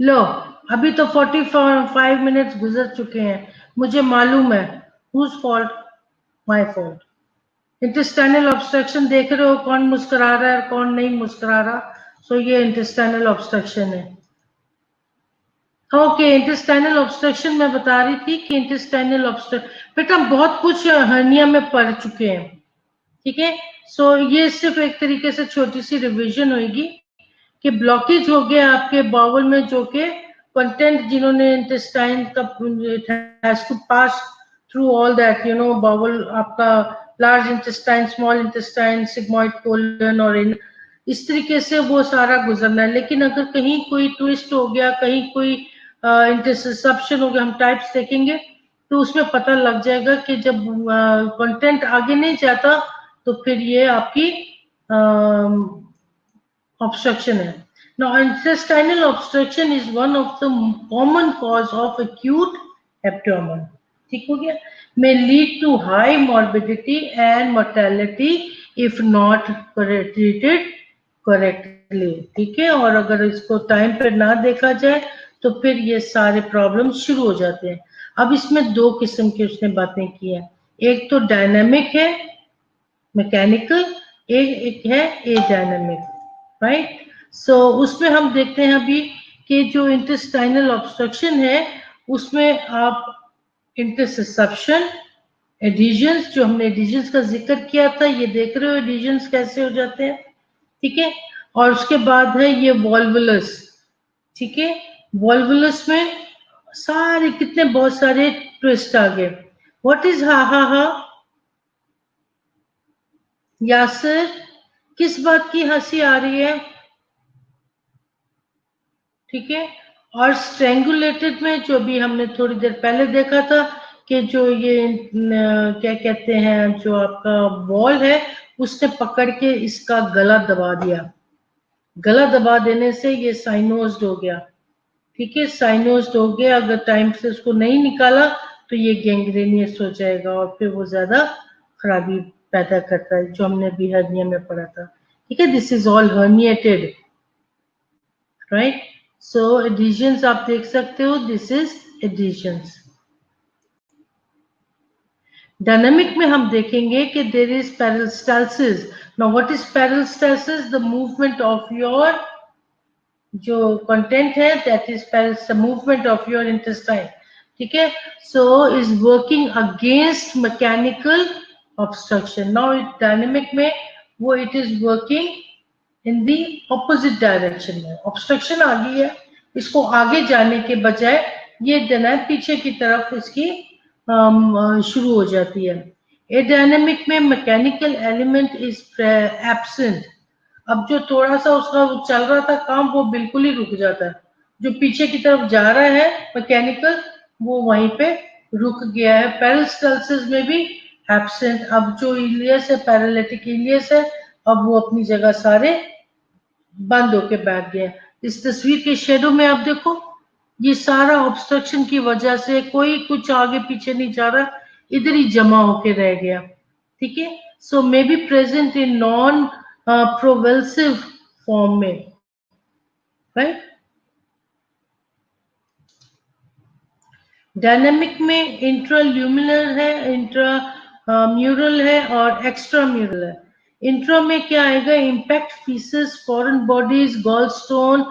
लो, अभी तो 45 मिनट्स गुजर चुके हैं, मुझे मालूम है। Whose fault? My fault. Intestinal obstruction देख रहे हो कौन मुस्कुरा रहा है और कौन नहीं मुस्कुरा रहा? सो ये इंटेस्टाइनल ऑब्स्ट्रक्शन है। ओके, इंटेस्टाइनल ऑब्स्ट्रक्शन मैं बता रही थी कि इंटेस्टाइनल ऑब्स्ट्रक्शन, बेटा हम बहुत कुछ हर्निया में पढ़ चुके हैं, ठीक है। सो ये सिर्फ एक तरीके से छोटी सी रिवीजन होगी कि ब्लॉकेज हो गया आपके बाउल में, जो कि कंटेंट जिन्होंने इंटेस्टाइन का has to pass through all that, you know, bowel आपका large intestine, small intestine, sigmoid colon और इन, इस तरीके से वो सारा गुजरना है। लेकिन अगर कहीं कोई ट्विस्ट हो गया, कहीं कोई इंटरसेप्शन हो गया, हम टाइप्स देखेंगे तो उसमें पता लग जाएगा कि जब कंटेंट आगे नहीं जाता तो फिर ये आपकी obstruction है। Now, intestinal obstruction is one of the common cause of acute abdomen. ठीक हो गया? May lead to high morbidity and mortality if not treated correctly. ठीक है? और अगर इसको टाइम पे ना देखा जाए तो फिर ये सारे प्रॉब्लम शुरू हो जाते हैं। अब इसमें दो किस्म की उसने बातें की है, एक तो डायनामिक है, मैकेनिकल, एक है ए डायनामिक, राइट। सो उसमें हम देखते हैं अभी कि जो इंटेस्टाइनल ऑब्स्ट्रक्शन है उसमें आप इंटरसेप्शन, एडिशंस, जो हमने एडिशंस का जिक्र किया था, ये देख रहे हो एडिशंस कैसे हो जाते हैं, ठीक है। और उसके बाद है ये वॉल्वुलस, ठीक है। वॉल्वुलस में सारे कितने बहुत सारे ट्विस्ट आ गए। व्हाट इज हा हा हा? यासर, किस बात की हंसी आ रही है? ठीक है। और स्ट्रेंगुलेटेड में जो भी हमने थोड़ी देर पहले देखा था कि जो ये क्या कहते हैं, जो आपका बॉल है उसने पकड़ के इसका गला दबा दिया, गला दबा देने से ये साइनोज्ड हो गया, ठीक है। साइनोज्ड हो गया, अगर टाइम से उसको नहीं निकाला तो ये गैंग्रेनियस हो जाएगा और फिर वो ज्यादा खराबी पैदा करता है, जो हमने भी हर्निया में पढ़ा था, ठीक है। This is all herniated, right. So adhesions आप देख सकते हो, दिस इज एडिशंस। डायनामिक में हम देखेंगे कि there is peristalsis. Now what is peristalsis? The movement of your जो कंटेंट है, that is movement of your intestine, ठीक है। So is working against mechanical obstruction. Now dynamic में वो it is working in the opposite direction में, obstruction आ गई है, इसको आगे जाने के बजाय ये देना है पीछे की तरफ इसकी शुरू हो जाती है। एडायनेमिक में मैकेनिकल एलिमेंट इज एब्सेंट। अब जो थोड़ा सा उसका चल रहा था काम वो बिल्कुल ही रुक जाता है, जो पीछे की तरफ जा रहा है मैकेनिकल वो वहीं पे रुक गया है। पेरिस्टालसिस में भी एब्सेंट। अब जो इलियस है, पैरालिटिक इलियस है, अब वो अपनी जगह सारे बंद होके बैठ गए। इस तस्वीर के शेडो में आप देखो, ये सारा ऑब्स्ट्रक्शन की वजह से कोई कुछ आगे पीछे नहीं जा रहा, इधर ही जमा होके रह गया, ठीक है। So may be present in non propulsive form में, राइट। डायनेमिक में इंट्राल्यूमिनर है, इंट्रा म्यूरल है और एक्स्ट्रा म्यूरल है। इंट्रा में क्या आएगा? Impact faeces, foreign bodies, gall stone,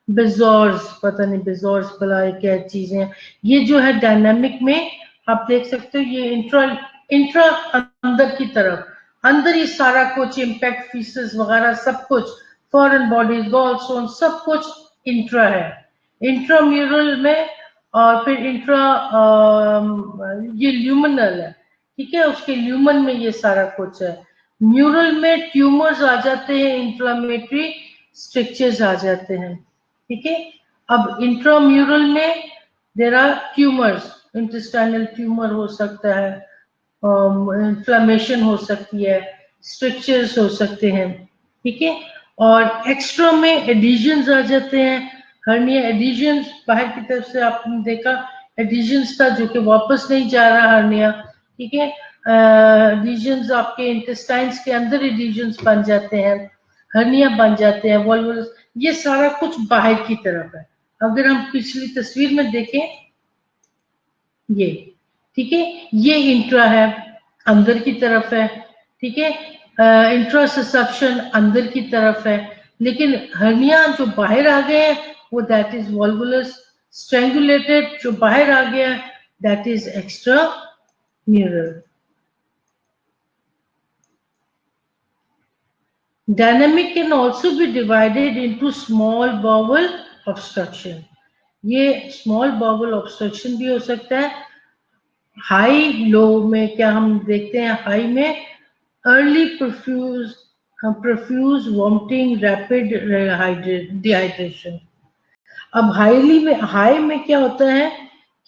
bezoars, पता नहीं बेजोर्स भला क्या चीजें हैं। ये जो है डायनेमिक में आप देख सकते हो, ये इंट्रा इंट्रा अंदर की तरफ, अंदर ही सारा कुछ इम्पैक्ट फीसेस वगैरह सब कुछ, फॉरेन बॉडीज, गॉल स्टोन, सब कुछ इंट्रा है। इंट्राम्यूरल में और फिर इंट्रा ये ल्यूमिनल है, ठीक है, उसके ल्यूमन में ये सारा कुछ है। म्यूरल में ट्यूमर्स आ जाते हैं, इंफ्लामेटरी स्ट्रक्चर्स आ जाते हैं, ठीक है। अब इंट्राम्यूरल में there are tumours, intestinal tumour हो सकता है, इन्फ्लामेशन हो सकती है, स्ट्रक्चर्स हो सकते हैं, ठीक है। और एक्स्ट्रा में एडिशंस आ जाते हैं, हर्निया एडिशंस, बाहर की तरफ से आपने देखा एडिशंस था जो कि वापस नहीं जा रहा हर्निया, ठीक है। एडिशंस आपके इंटेस्टाइन्स के अंदर एडिशंस बन जाते हैं, हर्निया बन जाते हैं, वॉल्वल्स, ये सारा कुछ बाहर की तरफ है, अगर हम पिछली तस्वीर में देखें, ये ठीक है, ये इंट्रा है, अंदर की तरफ है, ठीक है, इंट्राससेप्शन अंदर की तरफ है, लेकिन हर्निया जो बाहर आ गए हैं वो दैट इज वॉल्वुलस, स्ट्रैंगुलेटेड जो बाहर आ गया that is extra mural. Dynamic can also be divided into small bowel obstruction. ये small bowel obstruction भी हो सकता है। हाई लो में क्या हम देखते हैं, हाई में early profuse vomiting, rapid dehydration. अब हाई में क्या होता है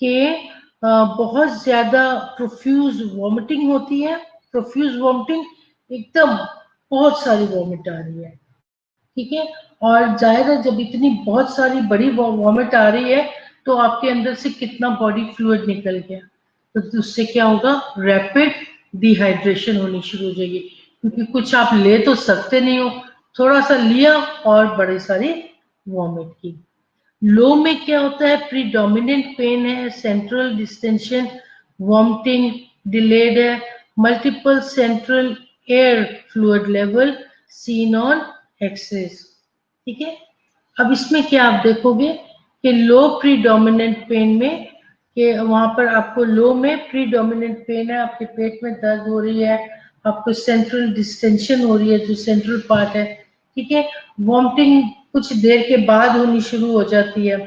कि बहुत ज्यादा प्रोफ्यूज वॉमिटिंग होती है, प्रोफ्यूज वॉमिटिंग एकदम बहुत सारी वॉमिट आ रही है, ठीक है, और जाहिर है जब इतनी बहुत सारी बड़ी वॉमिट आ रही है तो आपके अंदर से कितना बॉडी फ्लूइड निकल गया, तो उससे क्या होगा, रैपिड डिहाइड्रेशन होनी शुरू हो जाएगी, क्योंकि कुछ आप ले तो सकते नहीं हो, थोड़ा सा लिया और बड़ी सारी वॉमिट की। लो में क्या होता है, प्रीडोमिनेंट पेन है, सेंट्रल डिस्टेंशन, वॉमिटिंग डिलेड है, multiple central air fluid level seen on access, ठीक है। अब इसमें क्या आप देखोगे कि लो प्रीडोमिनेंट पेन में कि वहां पर आपको लो में प्रीडोमिनेंट पेन है, आपके पेट में दर्द हो रही है, आपको सेंट्रल डिस्टेंशन हो रही है जो सेंट्रल पार्ट है, ठीक है, वॉमिटिंग कुछ देर के बाद होनी शुरू हो जाती है,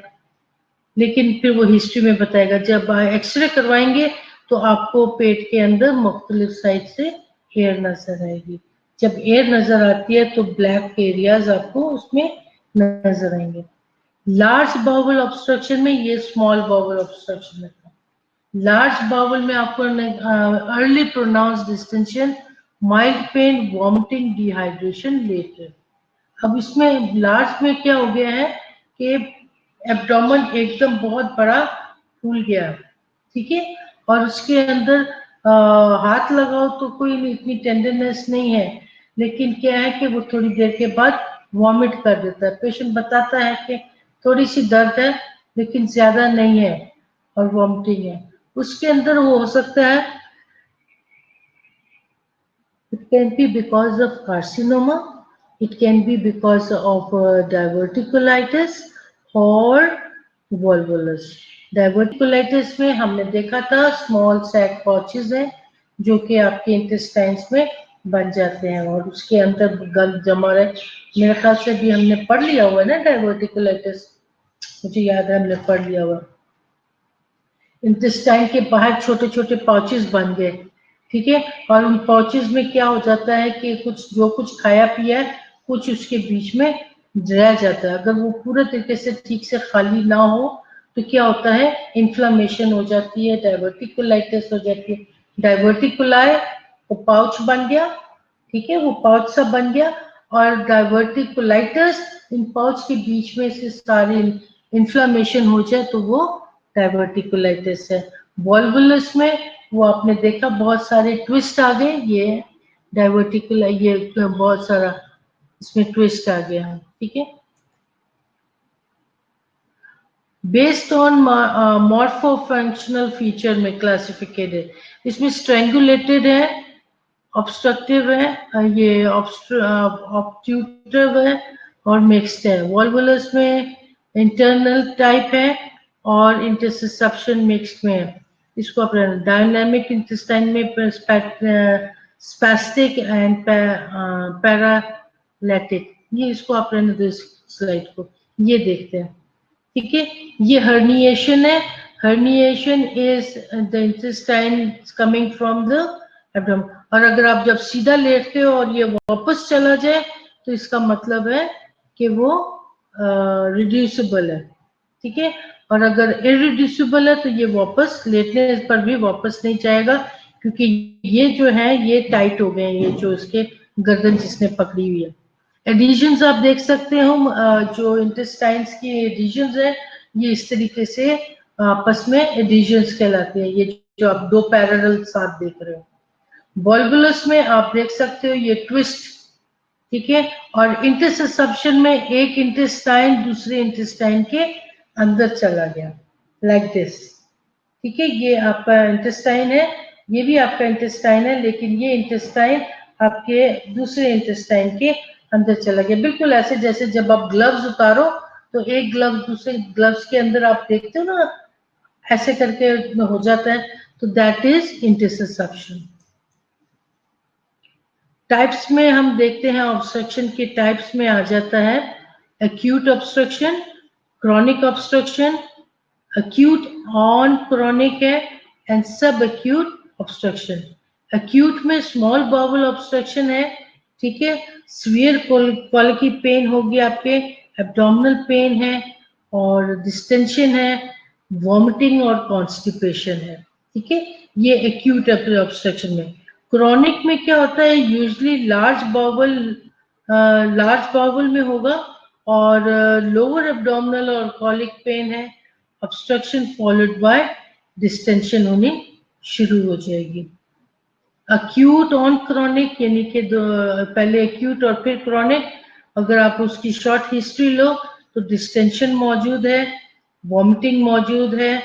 लेकिन फिर वो हिस्ट्री में बताएगा, जब एक्सरे करवाएंगे तो आपको पेट के अंदर मुख्तलिफ साइड से एयर नजर आएगी, जब एयर नजर आती है तो ब्लैक एरियाज आपको उसमें नजर आएंगे। लार्ज बाउल ऑब्स्ट्रक्शन में ये स्मॉल बाउल ऑब्स्ट्रक्शन है। लार्ज बाउल में आपको early pronounce distension, mild pain, vomiting, dehydration later. अब इसमें लार्ज में क्या हो गया है कि एब्डोमेन एकदम बहुत बड़ा फूल गया, ठीक है, और उसके अंदर हाथ लगाओ तो कोई इतनी टेंडरनेस नहीं है, लेकिन क्या है कि वो थोड़ी देर के बाद वॉमिट कर देता है, पेशेंट बताता है कि थोड़ी सी दर्द है लेकिन ज्यादा नहीं है और वॉमिटिंग है, उसके अंदर वो हो सकता है, it can be because of carcinoma, it can be because of diverticulitis or volvulus। Diverticulitis में हमने देखा था स्मॉल सैक पॉचेस हैं जो कि आपके इंटेस्टाइन्स में बन जाते हैं और उसके अंदर गंद जमा रहे, मेरे ख्याल से भी हमने पढ़ लिया हुआ है ना डाइवर्टिकुलाइटिस, मुझे याद है हमने पढ़ लिया हुआ, इंटेस्टाइन के बाहर छोटे छोटे पाउचेस बन गए, ठीक है, और उन पाउचेस में क्या हो जाता है कि कुछ जो कुछ खाया पिया है कुछ उसके बीच में रह जाता है, अगर वो पूरे तरीके से ठीक से खाली ना हो तो क्या होता है, इन्फ्लामेशन हो जाती है, डाइवर्टिकुलाइटिस हो जाती है, डाइवर्टिकुलाई वो पाउच बन गया, ठीक है, वो पाउच सा बन गया, और डाइवर्टिकुलाइटिस इन पाउच के बीच में से सारी इन्फ्लामेशन हो जाए तो वो डाइवर्टिकुलाइटिस है। वॉल्वुलस में वो आपने देखा बहुत सारे ट्विस्ट आ गए, ये डाइवर्टिकुला, ये बहुत सारा इसमें ट्विस्ट आ गया, ठीक है। बेस्ड ऑन मॉर्फोफंक्शनल फीचर में क्लासिफिकेड है, इसमें स्ट्रेंगुलेटेड है, ऑब्स्ट्रक्टिव है, ये ऑब्ट्यूटिव है और मिक्स्ड है। वॉल्वुलस में इंटरनल टाइप है और इंटरसेप्शन मिक्स्ड में है। इसको अपने डायनामिक इंटेस्टाइन में स्पैस्टिक एंड पैरालिटिक, ये इसको अपने स्लाइड को ये देखते हैं, ठीक है, ये हर्निएशन है, herniation is the intestine coming from the abdomen, और अगर आप जब सीधा लेटते हो और ये वापस चला जाए तो इसका मतलब है कि वो रिड्यूसिबल है, ठीक है, और अगर इरिड्यूसिबल है तो ये वापस लेटने पर भी वापस नहीं जाएगा, क्योंकि ये जो है ये टाइट हो गए हैं, ये जो इसके गर्दन जिसने पकड़ी हुई है। एडिशंस आप देख सकते हो, जो इंटेस्टाइन्स की एडिशंस है ये इस तरीके से आपस में एडिशंस कहलाते हैं, ये जो आप दो पैरेलल साथ देख रहे हो। वॉल्वुलस में आप देख सकते हो ये ट्विस्ट, ठीक है, और इंटरसेप्शन में एक इंटेस्टाइन दूसरे इंटेस्टाइन के अंदर चला गया, लाइक दिस। ठीक है, ये आपका इंटेस्टाइन है, ये भी आपका इंटेस्टाइन है, लेकिन ये इंटेस्टाइन आपके दूसरे इंटेस्टाइन के अंदर चला गया, बिल्कुल ऐसे जैसे जब आप ग्लव्स उतारो तो एक ग्लव दूसरे ग्लव्स के अंदर आप देखते हो ना, ऐसे करके हो जाता है, तो दैट इज इंटरसेप्शन। टाइप्स में हम देखते हैं, ऑब्स्ट्रक्शन के टाइप्स में आ जाता है acute obstruction, chronic obstruction, acute on chronic है and subacute obstruction। acute में small bowel obstruction है, ठीक है, severe colicky pain होगी आपके, abdominal pain है और distension है, vomiting और constipation है, ठीक है, ये acute obstruction में। chronic में क्या होता है, usually large bowel में होगा और lower abdominal और colic pain है, obstruction followed by distension होनी शुरू हो जाएगी। acute on chronic यानी कि पहले acute और फिर chronic, अगर आप उसकी शॉर्ट हिस्ट्री लो तो डिस्टेंशन मौजूद है, वॉमिटिंग मौजूद है,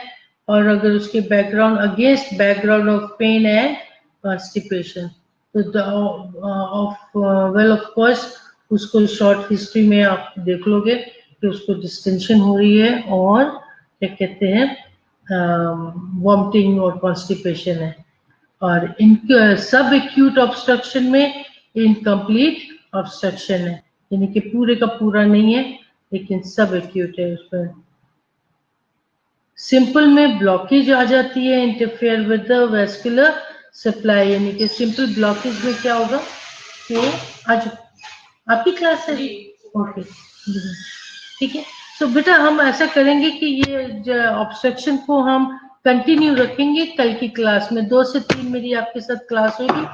और अगर उसके background against background of pain and constipation, तो वेल ऑफ कोर्स उसको शॉर्ट हिस्ट्री में आप देख लोगे कि उसको डिस्टेंशन हो रही है और क्या कहते हैं वॉमिटिंग और कॉन्स्टिपेशन है। और इन सब एक्यूट ऑब्स्ट्रक्शन में इनकम्प्लीट ऑब्स्ट्रक्शन है, यानी कि पूरे का पूरा नहीं है लेकिन सब एक्यूट है उसमें। सिंपल में ब्लॉकेज आ जाती है, interfere with the vascular supply, यानी कि सिंपल ब्लॉकेज में क्या होगा कि आज आपकी क्लास है, ओके ठीक है। सो बेटा हम ऐसा करेंगे कि ये ऑब्स्ट्रक्शन को हम कंटिन्यू रखेंगे कल की क्लास में, 2 से 3 मेरी आपके साथ क्लास होगी।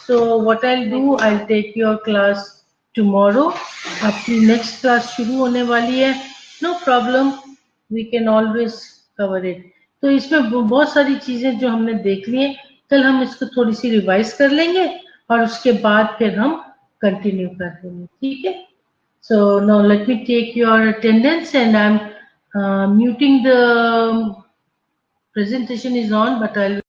So what I do, I take your class tomorrow, आपकी नेक्स्ट क्लास शुरू होने वाली है, no problem, we can always cover it. तो इसमें बहुत सारी चीजें जो हमने देख ली है, कल हम इसको थोड़ी सी रिवाइज कर लेंगे और उसके बाद फिर हम कंटिन्यू कर देंगे, ठीक है। So now let me take your attendance, and I'm muting the presentation is on, but I'll